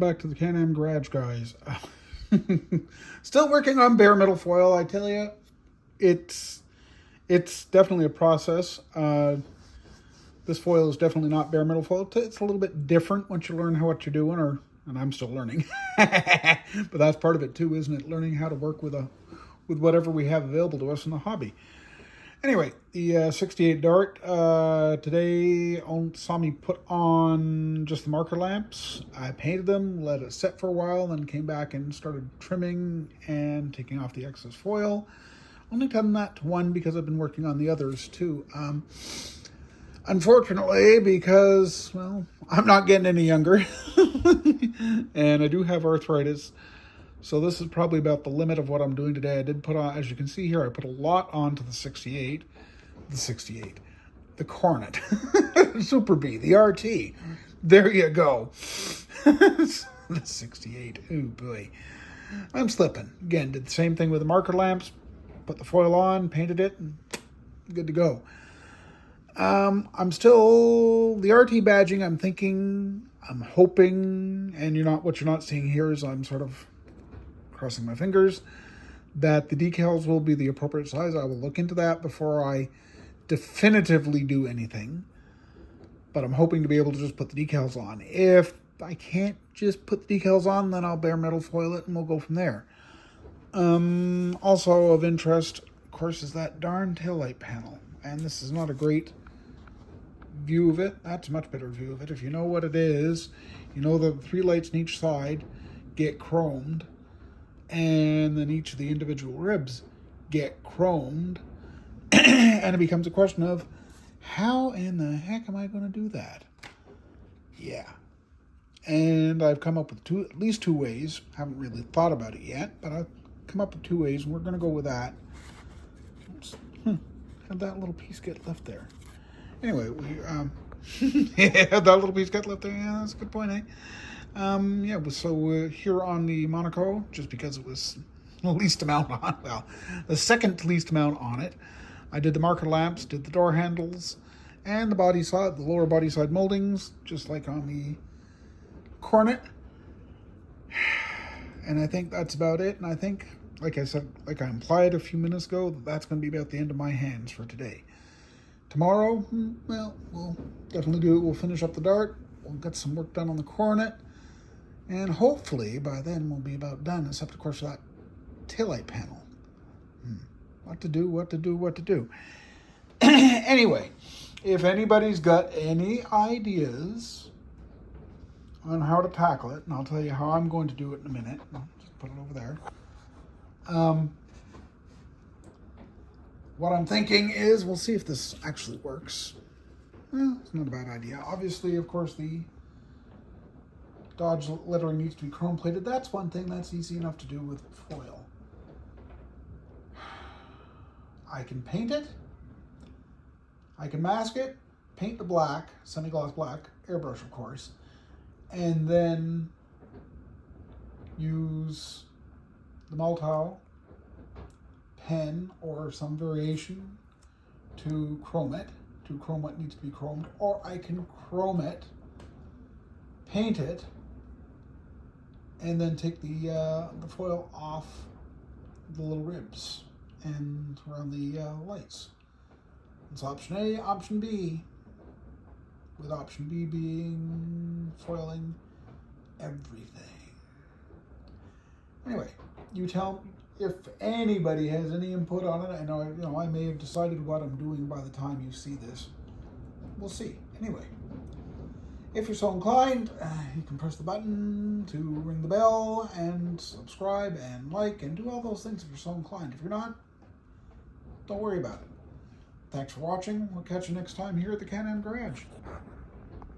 back to the Can-Am Garage, guys. Still working on bare metal foil, I tell you. It's definitely a process. This foil is definitely not bare metal foil. It's a little bit different once you learn what you're doing, and I'm still learning. But that's part of it too, isn't it? Learning how to work with whatever we have available to us in the hobby. Anyway, the 68 Dart today saw me put on just the marker lamps. I painted them, let it set for a while, then came back and started trimming and taking off the excess foil. Only done that to one because I've been working on the others too. Unfortunately, because, well, I'm not getting any younger and I do have arthritis. So this is probably about the limit of what I'm doing today. I did put on, as you can see here, I put a lot onto the 68, the Coronet, Super B, the RT. There you go. The 68, oh boy. I'm slipping. Again, did the same thing with the marker lamps. Put the foil on, painted it, and good to go. I'm still, the RT badging, I'm hoping, and what you're not seeing here is I'm sort of crossing my fingers that the decals will be the appropriate size. I will look into that before I definitively do anything. But I'm hoping to be able to just put the decals on. If I can't just put the decals on, then I'll bare metal foil it and we'll go from there. Also of interest, of course, is that darn taillight panel. And this is not a great view of it. That's a much better view of it. If you know what it is, you know the 3 lights on each side get chromed. And then each of the individual ribs get chromed. And it becomes a question of, how in the heck am I going to do that? Yeah. And I've come up with at least two ways. Haven't really thought about it yet, but I've come up with 2 ways, and we're going to go with that. Oops. How'd that little piece get left there? Anyway, yeah, that little piece got left there. Yeah, that's a good point, eh? So here on the Monaco, just because it was the least amount on, well, the second least amount on it, I did the marker lamps, did the door handles, and the lower body side moldings, just like on the Coronet. And I think that's about it. And I think, like I said, like I implied a few minutes ago, that's going to be about the end of my hands for today. Tomorrow, well, we'll definitely do it. We'll finish up the Dart. We'll get some work done on the Coronet. And hopefully, by then, we'll be about done, except, of course, that taillight panel. What to do. Anyway, if anybody's got any ideas on how to tackle it, and I'll tell you how I'm going to do it in a minute. I'll just put it over there. What I'm thinking is, we'll see if this actually works. Well, it's not a bad idea. Obviously, of course, the Dodge lettering needs to be chrome plated. That's one thing that's easy enough to do with foil. I can paint it. I can mask it, paint the black, semi-gloss black, airbrush of course, and then use the Multau pen or some variation to chrome what needs to be chromed, or I can chrome it, paint it, and then take the foil off the little ribs and around the lights. It's option A. Option B, with option B being foiling everything. Anyway, you tell me if anybody has any input on it. I know, I may have decided what I'm doing by the time you see this. We'll see. Anyway, if you're so inclined, you can press the button to ring the bell and subscribe and like and do all those things if you're so inclined. If you're not, don't worry about it. Thanks for watching. We'll catch you next time here at the Can-Am Garage.